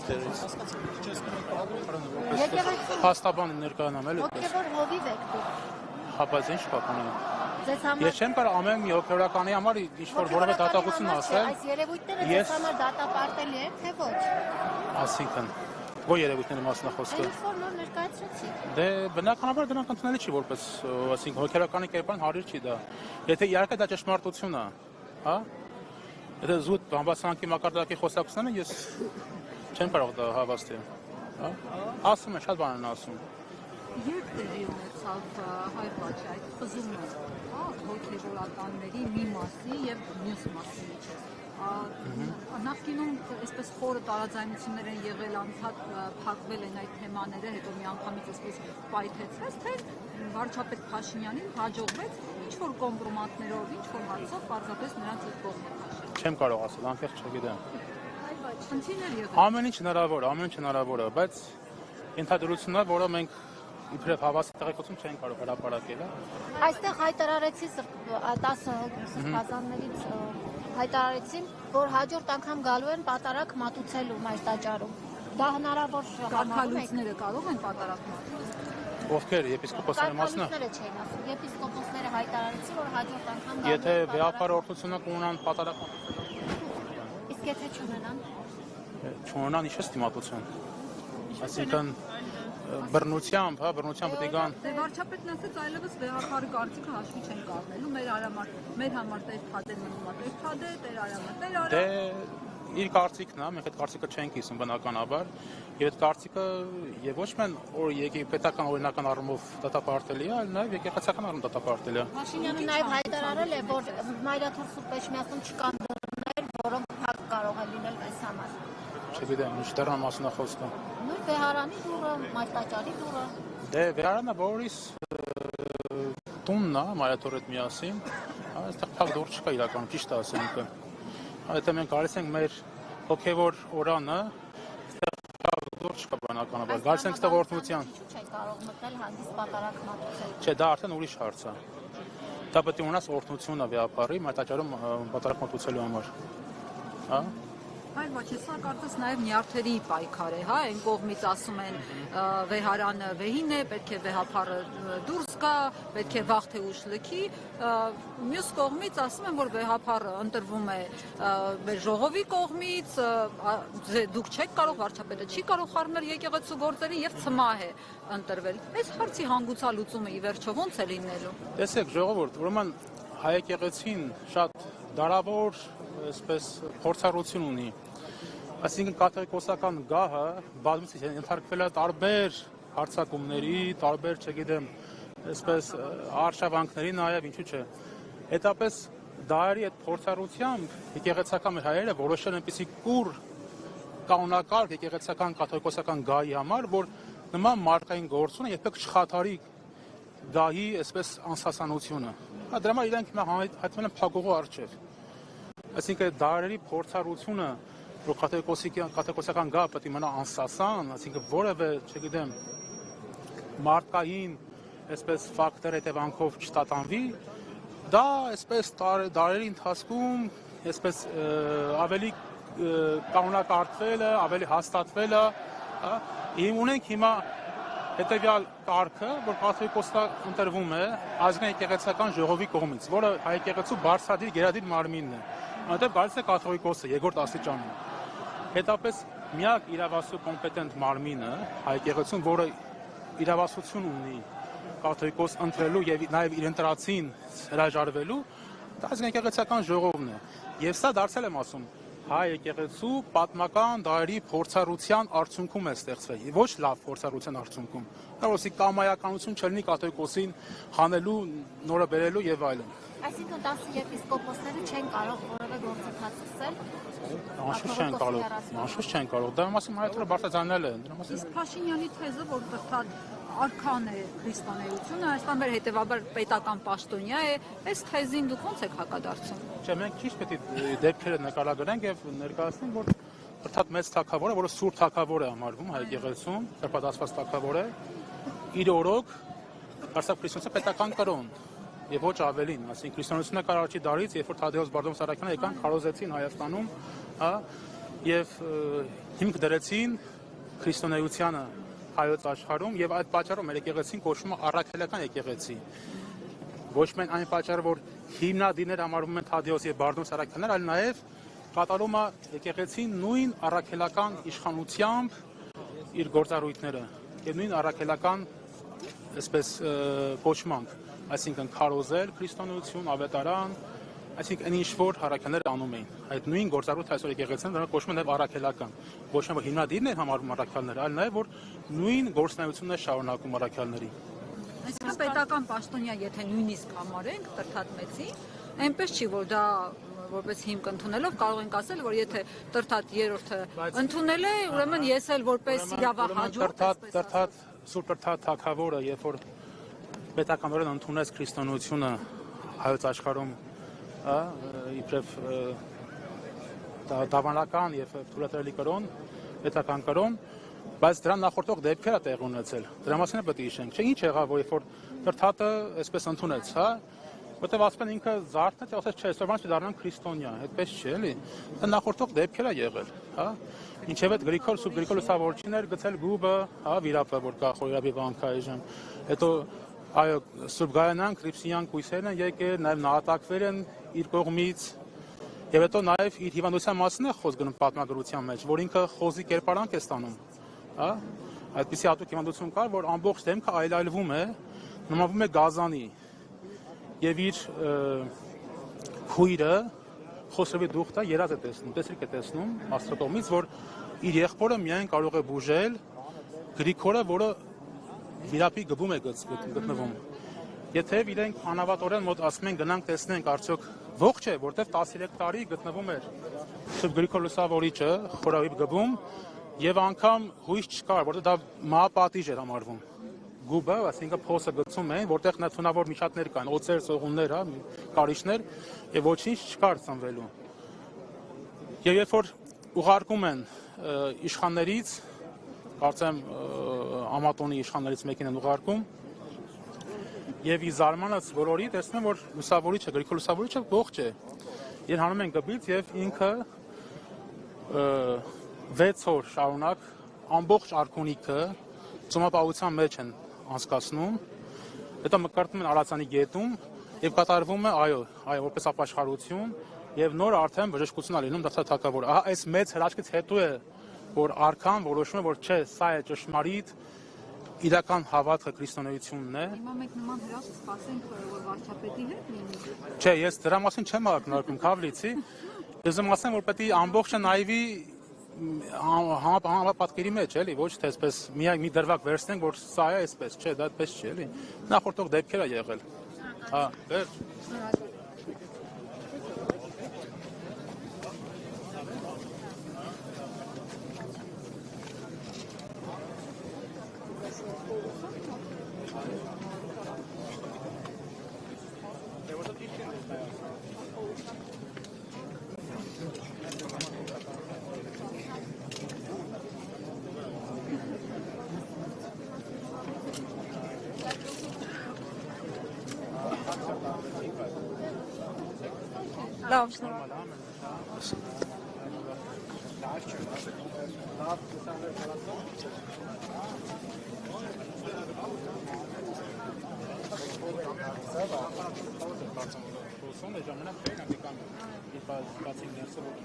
այստեղից։ Եկեղեցի Փաստաբան ներկայանամ էլ այդպես։ հոգևոր հովիվ եք դուք։ Հա, բայց ինչ կապ ունի։ Ձեզ համար Ես չեմ կարող ամեն մի հոգևորականի համար ինչ-որ որևէ դատախություն ասել, Այս երևույթները Ես- ձեզ համար դատապարտելի են, թե ոչ։ ասինքն ո՞ր երևույթների մասն է խոսքը։ Ինչ որ նոր ներկայացրեցիք։ Դե բնականաբար դրանք ընդունելի չի որպես, ասինքն հոգևորականի կերպարն հարիր չի դա։ Եթե իհարկե դա ճշմարտություն է, հա? Եթե զուտ բամբասանքի մակարդակի խոսակցությունը ես չեմ կարող դա հավաստել, հա? Ասում են, շատ բան են ասում։ Երբ տեղի ունեցավ հայ բաճ այդ խզումը, հա, հոգևորականների մի մասի եւ մյուս մասի միջեւ։ Նախկինում այսպես խորը տարաձայնություններ են եղել, անդադ փակվել են այդ թեմաները, հետո միանգամից այսպես պայթեցվեց, թե վարչապետ Փաշինյանին հաջողվեց ինչ-որ կոմպրոմատներով, ինչ-որ հարցով պարզապես նրանց այդ կողմը քաշել։ Չեմ կարող ասել, անկեղծ չգիտեմ։ Խնդիրներ եղել։ Ամեն ինչ հնարավոր է, բայց ենթադրությունն է, որը մենք իբրև հավաստի տեղեկություն չեն կարող հրապարակել, հա։ Այստեղ հայտարարեցի 10 սրբազաններից հայտարարեցին, որ հաջորդ անգամ գալու են պատարակ մատուցելու այս տաճարում։ Դա հնարավոր Կարգալույցները կարող են պատարակ Ովքեր եպիսկոպոսների մասն է։ Կարգալույցները չէին ասում, եպիսկոպոսները հայտարարեցին, որ հաջորդ անգամ գալու Եթե վեհապար օրդությունը կունենան պատարակ Իսկ եթե չունենան։ չունենան իշես դիմատություն։ Այսինքն բռնությամբ պետք է գան։ Դե վարչապետն ասաց այլևս վեհապարի կարծիքը հաշվի չեն կառնելու, մեր համար Տեր Թադեն մնում է Տեր Թադե, Տեր Արամը Տեր Արամ։ Դե իր կարծիքն է, մենք այդ կարծիքը չենք կիսում բնականաբար, եւ այդ կարծիքը եւ ոչ միայն պետական օրինական առումով դատապարտելի է, այլ նաեւ եկեղեցական առումով դատապարտելի է։ Փաշինյանը նաեւ հայտարարել է, որ Մայրաթոր Սուրբ Էջմիածում չկան դռներ, որոնք փակ կարող է լինել այս համար։ Չգիտեմ, ինչ դեռ մասն է խոսքը։ Նույն վեհարանի դուռը, մայրտաճարի դուռը։ Դե վեհարանը բոլորիս տունն է, Մայրաթոր հետ միասին, այստեղ փակ դուռ չկա իրականում, ճիշտ ասենք։ Եթե մենք գալիս ենք մեր հոգևոր օրանը, այստեղ փակ դուռ չկա բնականաբար, գալիս ենք այստեղ օրհնության։ Ինչու՞ չեն կարող մտնել հանդիստ պատարակ մատուցել։ Չէ, դա արդեն ուրիշ հարց է։ Դա պետք է ունենաս օրհնությունը վեհապարի մայրտաճարում պատարակ մատուցելու համար։ Հա? Այլ ոչ, սա կարծես նաև նյարդերի պայքար է, հա, այն կողմից ասում են վեհարանը վեհին է, պետք է վեհապարը դուրս գա, պետք է վաղ թե ուշ լքի, մյուս կողմից ասում են, որ վեհապարը ընտրվում է մեր ժողովի կողմից, դուք չեք կարող, վարչապետը չի կարող խառնել եկեղեցու գործերին եւ ցմահ է ընտրվել։ Այս հարցի հանգուցալուծումը ի վերջո ո՞նց է լինելու։ Տեսեք, ժողովուրդ, ուրեմն հայ եկեղեցին շատ դարավոր այսպես փորձառություն ունի։ Այսինքն կաթողիկոսական գահը բազմիցս ենթարկվել է տարբեր հարձակումների, տարբեր, չգիտեմ, այսպես արշավանքների, նաև ինչու՞ չէ։ Հետապես դարերի այդ փորձառությամբ եկեղեցական մեր հայերը որոշել են այնպիսի կուր կանոնակարգ եկեղեցական կաթողիկոսական գահի համար, որ նման մարդկային գործունը երբեք չխաթարի գահի այսպես անսասանությունը։ Դրա համար իրենք հիմա հայտնվել են փակողու առջև։ Այսինքն դարերի փորձառությունը, որ կաթողիկոսական գահը պետք է մնա անսասան, այսինքն որևէ, չգիտեմ, մարդկային այսպես ֆակտոր հետևանքով չտատանվի, դա այսպես դարերի ընթացքում այսպես ավելի կանոնակարգվել է, ավելի հաստատվել է, ունենք հիմա հետևյալ կարգը, որ կաթողիկոսը ընտրվում է ազգային եկեղեցական ժողովի կողմից, որը հայ եկեղեցու բարձրադիր գերադիր մարմինն է, այնտեղ գալիս է կաթողիկոսը երկրորդ աստիճանում։ Հետապես միակ իրավասու կոմպետենտ մարմինը հայ եկեղեցուն, որը իրավասություն ունի կաթողիկոս ընտրելու եւ նաեւ իր ընտրածին հրաժարվելու, դա ազգային եկեղեցական ժողովն է։ Եվ սա դարձել եմ ասում, հայ եկեղեցու պատմական դարերի փորձառության արդյունքում է ստեղծվել, ոչ լավ փորձառության արդյունքում։ Դա որսի կամայականություն չլինի կաթողիկոսին հանելու, նորը բերելու եւ այլն։ Այսինքն 10 եպիսկոպոսները չեն կարող որևէ գործընթաց սկսել։ Անշուշտ չեն կարող։ Դա մասը Մայրաթորը բարձրացնել է։ Իսկ Փաշինյանի թեզը, որ արքան է քրիստոնեությունը, այսինքն մեր հետևաբար պետական պաշտոնյա է, այս թեզին դուք ո՞նց եք հակադարձում։ Չէ, մենք ճիշտ պետք է դեպքերը նկարագրենք եւ ներկայացնենք, որ Հրթաթ մեծ թագավոր է, որը սուրբ թագավոր է համարվում հայ եկեղեցում, կրպատացված թագավոր է, իր օրոք դարձավ քրիստոնեության պետական կրոն եւ ոչ ավելին, այսինքն քրիստոնեությունը կար առաջի դարից, երբ որ Թադեոս Բարդոմոս Սարաքյանը եկան քարոզեցին Հայաստանում, հա, եւ հիմք դրեցին քրիստոնեությանը հայոց աշխարհում եւ այդ պատճառով մեր եկեղեցին կոչվում է առաքելական եկեղեցի։ Ոչ միայն այն պատճառը, որ հիմնադիրներ համարվում են Թադեոս եւ Բարդոս առաքելներ, այլ նաեւ կատարում է եկեղեցին նույն առաքելական իշխանությամբ իր գործառույթները եւ նույն առաքելական այսպես կոչմանք, այսինքն քարոզել քրիստոնեություն, ավետարան, այսինքն ինչ որ առաքելները անում էին։ Այդ նույն գործառույթը այսօր եկեղեցին դրանք կոչվում են նաեւ առաքելական։ Ոչ միայն հիմնադիրներ են համարվում առաքելներ, այլ նաեւ որ նույն գործունեությունն է շարունակում առաքելների։ Այսինքն պետական պաշտոնյա, եթե նույնիսկ համարենք Տրթատ մեծին, այնպես չի, որ դա որպես հիմք ընդունելով կարող ենք ասել, որ եթե Տրթատ երրորդը ընդունել է, ուրեմն ես էլ որպես իրավահաջորդ Տրթատ Սուրբ Տրթատ թագավորը, երբ որ պետականորեն ընդունեց քրիստոնեությունը հայոց աշխարհում, իբրև դավանական եւ թույլատրելի կրոն, պետական կրոն, բայց դրան նախորդող դեպքեր է տեղ ունեցել։ Դրա մասին է պետք է հիշենք։ Չէ՞ ինչ եղավ, որ երբ որ Տրթատը այսպես ընդունեց, հա, որտեվ ասում են ինքը զարթնեց, ասեց չէ, այսօրվանից դառնան քրիստոնյա, այդպես չէ, էլի։ Դա նախորդող դեպքեր է եղել, հա։ Ինչև այդ Գրիգոր Սուրբ Գրիգոր Լուսավորչին էր գցել գուբը, հա, վիրապը, որ կա խորհրդի վանքը այժմ։ Հետո այո, Սուրբ Գայանան, Քրիպսիան կույսերն են եկել, նաև նահատակվել են իր կողմից։ Եվ հետո նաև իր հիվանդության մասին է խոսք գնում պատմագրության մեջ, որ ինքը խոզի կերպարանք է ստանում, հա։ Այդպիսի հատուկ հիվանդություն կար, որ ամբողջ դեմքը այլայլվում է, նմանվում է գազանի։ Եվ իր քույրը Խոսրովի դուխտը երազ է տեսնում, տեսրիկ է տեսնում Աստծո կողմից, որ իր եղբորը միայն կարող է բուժել Գրիգորը, որը վիրապի գվում է գտնվում։ Եթե իրենք անավատորեն մոտ ասում են գնանք տեսնենք արդյոք ողջ է, որտեվ 13 տարի գտնվում էր Սուրբ Գրիգոր Լուսավորիչը խորավի գվում եւ անգամ հույս չկար, որտեվ դա մահապատիժ էր համարվում։ Գուբը, այսինքն փոսը գցում էին, որտեղ նա թունավոր միջատներ կան, օծեր, սողուններ, հա, կարիճներ, եւ ոչինչ չկար ծնվելու։ Եվ երբ որ ուղարկում են իշխաններից, կարծեմ Ամատոնի իշխաններից մեկին են ուղարկում, եւ ի զարմանաց բոլորի տեսնում են, որ Լուսավորիչը, Գրիգոր Լուսավորիչը ողջ է։ Երբ հանում են գբից եւ ինքը 6 օր շարունակ ամբողջ արքունիքը ծոմապահության մեջ են անցկացնում, հետո մկրտում են Արացանի գետում եւ կատարվում է, այո, որպես ապաշխարություն եւ նոր արդեն բժշկություն է լինում Տրթատ թագավոր։ Ահա այս մեծ հրաշքից հետո է, որ արքան որոշում է, որ չէ, սա է ճշմարիտ իրական հավատքը քրիստոնեությունն է։ Հիմա մենք նման հրաշք սպասենք, որ վարչապետի հետ լինի։ Չէ, ես դրա մասին չեմ ակնարկում, Քավլիցի։ Ես եմ ասեմ, որ պետք է ամբողջը նայվի համապատկերի մեջ, էլի, ոչ թե այսպես միայն մի դրվագ վերցնենք, որ սա է այսպես, չէ, դա այդպես չի, էլի։ Նախորդող դեպքեր է եղել։ Հա, վերջ։ Լավ, շնորհակալ։ Ժամանակ չէ, նա դեկան, բացին ներսը, որ